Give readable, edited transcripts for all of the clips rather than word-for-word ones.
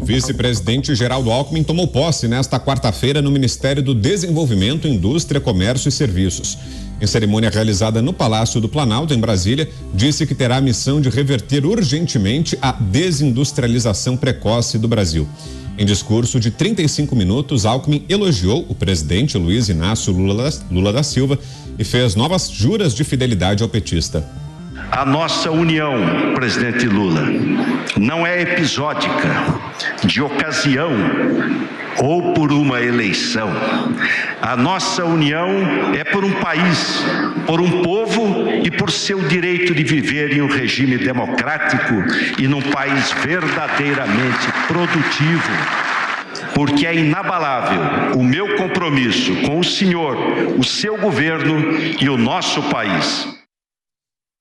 vice-presidente Geraldo Alckmin tomou posse nesta quarta-feira no Ministério do Desenvolvimento, Indústria, Comércio e Serviços. Em cerimônia realizada no Palácio do Planalto, em Brasília, disse que terá a missão de reverter urgentemente a desindustrialização precoce do Brasil. Em discurso de 35 minutos, Alckmin elogiou o presidente Luiz Inácio Lula da Silva e fez novas juras de fidelidade ao petista. A nossa união, presidente Lula, não é episódica, de ocasião ou por uma eleição. A nossa união é por um país, por um povo e por seu direito de viver em um regime democrático e num país verdadeiramente produtivo. Porque é inabalável o meu compromisso com o senhor, o seu governo e o nosso país.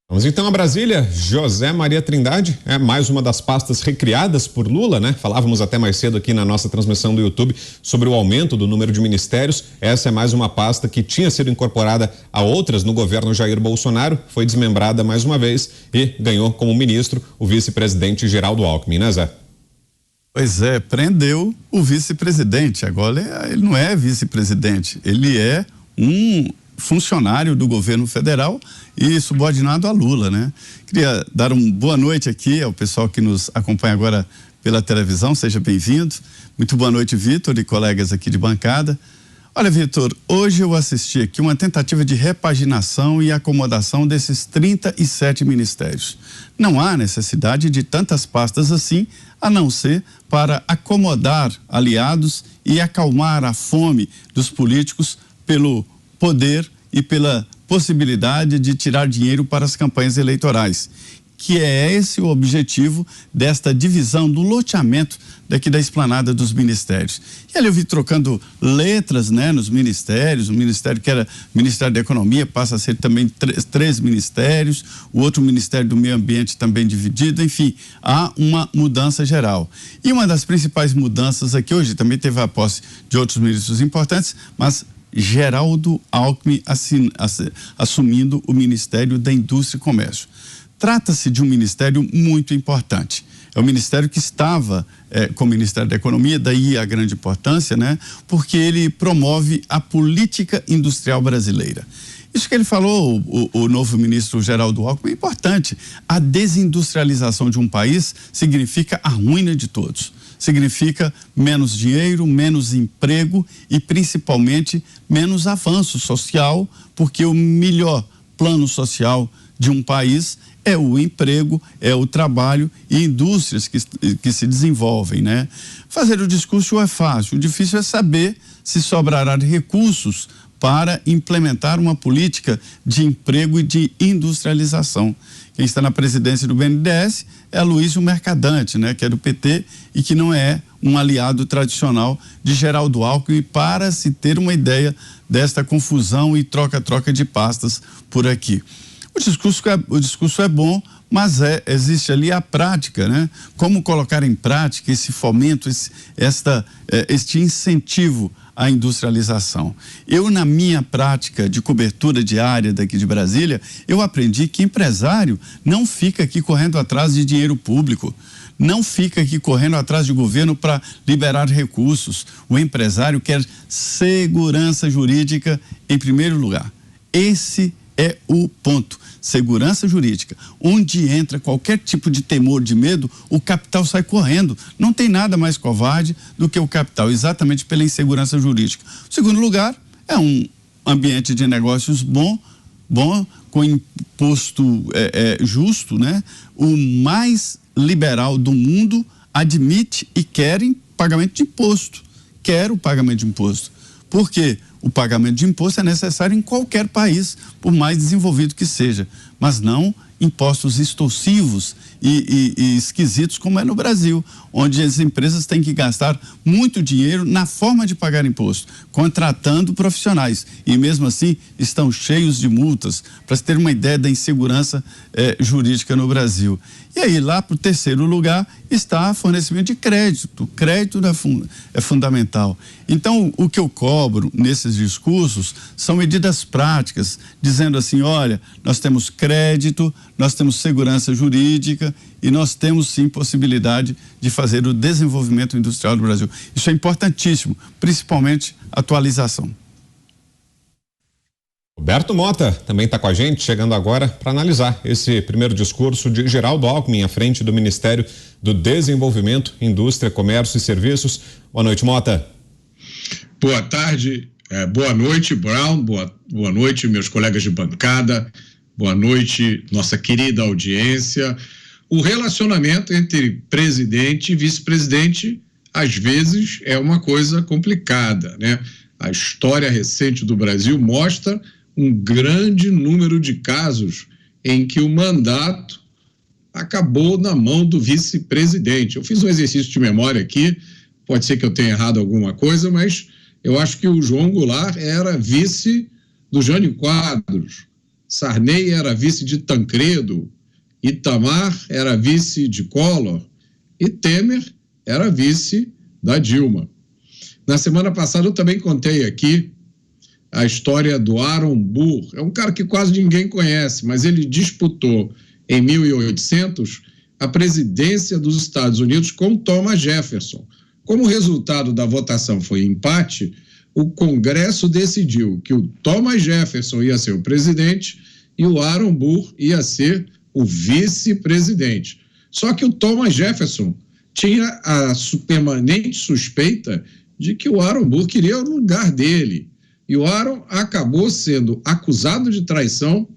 Vamos então a Brasília. José Maria Trindade, mais uma das pastas recriadas por Lula, né? Falávamos até mais cedo aqui na nossa transmissão do YouTube sobre o aumento do número de ministérios. Essa é mais uma pasta que tinha sido incorporada a outras no governo Jair Bolsonaro, foi desmembrada mais uma vez e ganhou como ministro o vice-presidente Geraldo Alckmin, né, Zé? Pois é, prendeu o vice-presidente. Agora ele não é vice-presidente, ele é um funcionário do governo federal e subordinado a Lula, né? Queria dar uma boa noite aqui ao pessoal que nos acompanha agora pela televisão, seja bem-vindo. Muito boa noite, Vitor, e colegas aqui de bancada. Olha, Vitor, hoje eu assisti aqui uma tentativa de repaginação e acomodação desses 37 ministérios. Não há necessidade de tantas pastas assim, a não ser para acomodar aliados e acalmar a fome dos políticos pelo poder e pela possibilidade de tirar dinheiro para as campanhas eleitorais, que é esse o objetivo desta divisão do loteamento daqui da esplanada dos ministérios. E ali eu vi trocando letras, né, nos ministérios, o ministério que era Ministério da Economia passa a ser também três ministérios, o outro Ministério do Meio Ambiente também dividido, enfim, há uma mudança geral. E uma das principais mudanças aqui hoje, também teve a posse de outros ministros importantes, mas Geraldo Alckmin assumindo o Ministério da Indústria e Comércio. Trata-se de um ministério muito importante. É o ministério que estava com o Ministério da Economia, daí a grande importância, né? Porque ele promove a política industrial brasileira. Isso que ele falou, o novo ministro Geraldo Alckmin, é importante. A desindustrialização de um país significa a ruína de todos. Significa menos dinheiro, menos emprego e principalmente menos avanço social, porque o melhor plano social de um país é o emprego, é o trabalho e indústrias que se desenvolvem, né? Fazer o discurso é fácil, o difícil é saber se sobrará recursos para implementar uma política de emprego e de industrialização. Quem está na presidência do BNDES é Aloysio Mercadante, né, que é do PT e que não é um aliado tradicional de Geraldo Alckmin, para se ter uma ideia desta confusão e troca-troca de pastas por aqui. O discurso é bom, mas existe ali a prática, né? Como colocar em prática esse fomento, este incentivo à industrialização. Eu, na minha prática de cobertura diária daqui de Brasília, eu aprendi que empresário não fica aqui correndo atrás de dinheiro público, não fica aqui correndo atrás de governo para liberar recursos. O empresário quer segurança jurídica em primeiro lugar. Esse é o ponto. Segurança jurídica. Onde entra qualquer tipo de temor, de medo, o capital sai correndo. Não tem nada mais covarde do que o capital, exatamente pela insegurança jurídica. O segundo lugar é um ambiente de negócios bom, com imposto justo, né? O mais liberal do mundo admite e quer pagamento de imposto. Quer o pagamento de imposto. Por quê? O pagamento de imposto é necessário em qualquer país, por mais desenvolvido que seja, mas não impostos extorsivos e esquisitos como é no Brasil, onde as empresas têm que gastar muito dinheiro na forma de pagar imposto, contratando profissionais, e mesmo assim estão cheios de multas, para se ter uma ideia da insegurança jurídica no Brasil. E aí, lá para o terceiro lugar, está fornecimento de crédito. Crédito é fundamental. Então, o que eu cobro nesses discursos são medidas práticas, dizendo assim, olha, nós temos crédito, nós temos segurança jurídica e nós temos sim possibilidade de fazer o desenvolvimento industrial do Brasil. Isso é importantíssimo, principalmente atualização. Roberto Mota também está com a gente, chegando agora para analisar esse primeiro discurso de Geraldo Alckmin à frente do Ministério do Desenvolvimento, Indústria, Comércio e Serviços. Boa noite, Mota. Boa tarde, boa noite, Brown, boa noite, meus colegas de bancada, boa noite, nossa querida audiência. O relacionamento entre presidente e vice-presidente, às vezes, é uma coisa complicada, né? A história recente do Brasil mostra um grande número de casos em que o mandato acabou na mão do vice-presidente. Eu fiz um exercício de memória aqui, pode ser que eu tenha errado alguma coisa, mas eu acho que o João Goulart era vice do Jânio Quadros, Sarney era vice de Tancredo, Itamar era vice de Collor e Temer era vice da Dilma. Na semana passada eu também contei aqui a história do Aaron Burr. É um cara que quase ninguém conhece, mas ele disputou em 1800 a presidência dos Estados Unidos com Thomas Jefferson. Como o resultado da votação foi empate, o Congresso decidiu que o Thomas Jefferson ia ser o presidente e o Aaron Burr ia ser o vice-presidente. Só que o Thomas Jefferson tinha a permanente suspeita de que o Aaron Burr queria o lugar dele. E o Aaron acabou sendo acusado de traição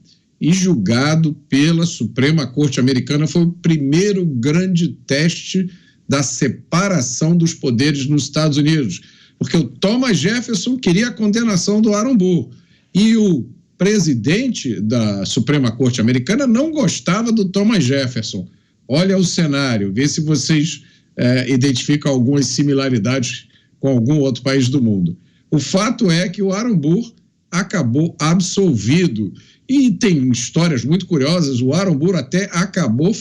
e julgado pela Suprema Corte Americana. Foi o primeiro grande teste da separação dos poderes nos Estados Unidos, porque o Thomas Jefferson queria a condenação do Aaron Burr e o presidente da Suprema Corte Americana não gostava do Thomas Jefferson. Olha o cenário, vê se vocês identificam algumas similaridades com algum outro país do mundo. O fato é que o Aaron Burr acabou absolvido. E tem histórias muito curiosas. O Aaron Burr até acabou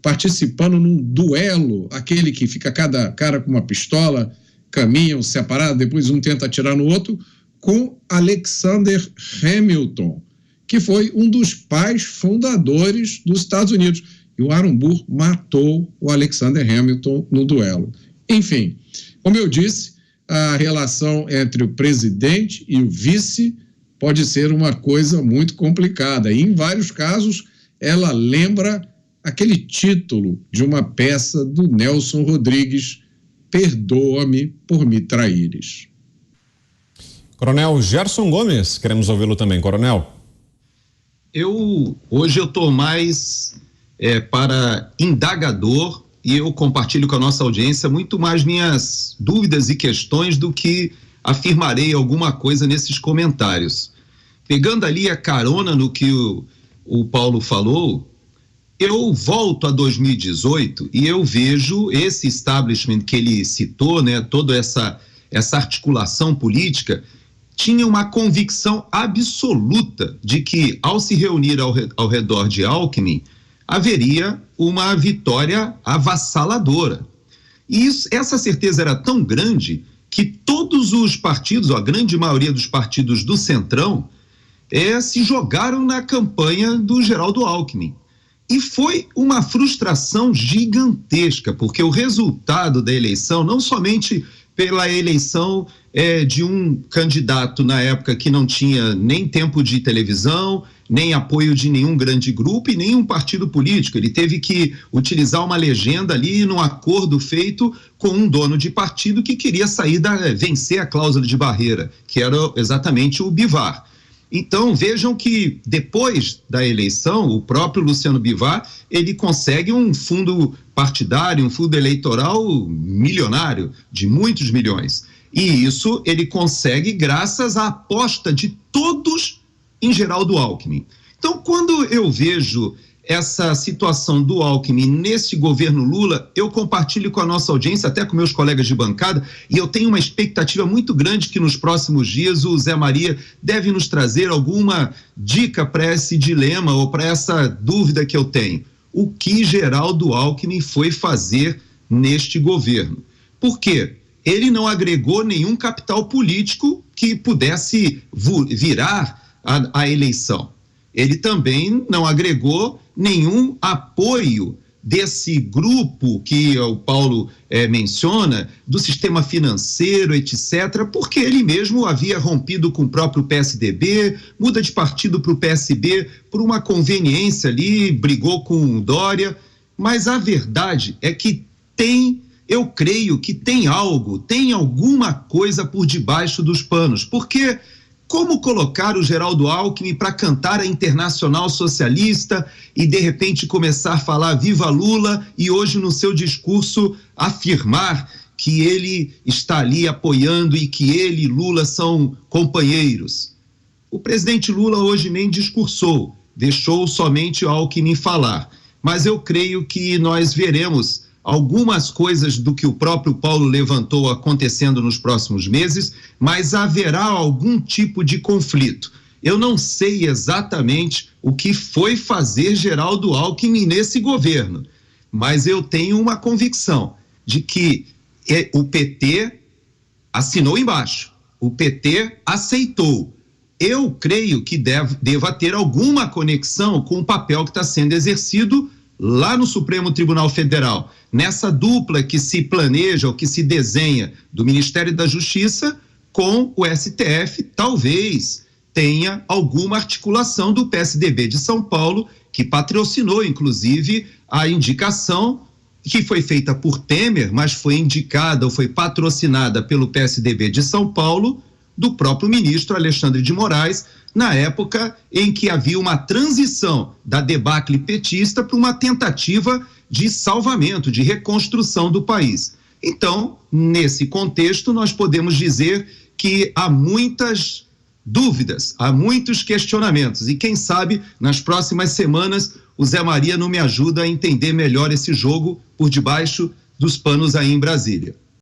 participando num duelo, aquele que fica cada cara com uma pistola, caminham separados, depois um tenta atirar no outro, com Alexander Hamilton, que foi um dos pais fundadores dos Estados Unidos. E o Aaron Burr matou o Alexander Hamilton no duelo. Enfim, como eu disse, a relação entre o presidente e o vice pode ser uma coisa muito complicada. E, em vários casos, ela lembra aquele título de uma peça do Nelson Rodrigues, Perdoa-me por me traíres. Coronel Gerson Gomes, queremos ouvi-lo também, Coronel. Hoje eu estou mais para indagador e eu compartilho com a nossa audiência muito mais minhas dúvidas e questões do que afirmarei alguma coisa nesses comentários. Pegando ali a carona no que o Paulo falou, eu volto a 2018 e eu vejo esse establishment que ele citou, né, toda essa articulação política, tinha uma convicção absoluta de que, ao se reunir ao redor de Alckmin, haveria uma vitória avassaladora. E essa certeza era tão grande que todos os partidos, a grande maioria dos partidos do Centrão, se jogaram na campanha do Geraldo Alckmin. E foi uma frustração gigantesca, porque o resultado da eleição, não somente pela eleição de um candidato na época que não tinha nem tempo de televisão, nem apoio de nenhum grande grupo e nenhum partido político. Ele teve que utilizar uma legenda ali num acordo feito com um dono de partido que queria vencer a cláusula de barreira, que era exatamente o Bivar. Então, vejam que depois da eleição, o próprio Luciano Bivar, ele consegue um fundo partidário, um fundo eleitoral milionário, de muitos milhões. E isso ele consegue graças à aposta de todos em Geraldo Alckmin. Então, quando eu vejo essa situação do Alckmin nesse governo Lula, eu compartilho com a nossa audiência, até com meus colegas de bancada, e eu tenho uma expectativa muito grande que nos próximos dias o Zé Maria deve nos trazer alguma dica para esse dilema ou para essa dúvida que eu tenho. O que Geraldo Alckmin foi fazer neste governo? Por quê? Ele não agregou nenhum capital político que pudesse virar a eleição. ele também não agregou nenhum apoio desse grupo que o Paulo menciona, do sistema financeiro, etc., porque ele mesmo havia rompido com o próprio PSDB, muda de partido para o PSB por uma conveniência ali, brigou com o Dória, mas a verdade é que eu creio que tem alguma coisa por debaixo dos panos, porque como colocar o Geraldo Alckmin para cantar a Internacional Socialista e de repente começar a falar viva Lula e hoje no seu discurso afirmar que ele está ali apoiando e que ele e Lula são companheiros? O presidente Lula hoje nem discursou, deixou somente o Alckmin falar, mas eu creio que nós veremos algumas coisas do que o próprio Paulo levantou acontecendo nos próximos meses, mas haverá algum tipo de conflito. Eu não sei exatamente o que foi fazer Geraldo Alckmin nesse governo, mas eu tenho uma convicção de que o PT assinou embaixo, o PT aceitou. Eu creio que deva ter alguma conexão com o papel que está sendo exercido lá no Supremo Tribunal Federal, nessa dupla que se planeja ou que se desenha do Ministério da Justiça com o STF. Talvez tenha alguma articulação do PSDB de São Paulo, que patrocinou, inclusive, a indicação que foi feita por Temer, mas foi indicada ou foi patrocinada pelo PSDB de São Paulo, do próprio ministro Alexandre de Moraes, na época em que havia uma transição da debacle petista para uma tentativa de salvamento, de reconstrução do país. Então, nesse contexto, nós podemos dizer que há muitas dúvidas, há muitos questionamentos, e quem sabe, nas próximas semanas, o Zé Maria não me ajuda a entender melhor esse jogo por debaixo dos panos aí em Brasília.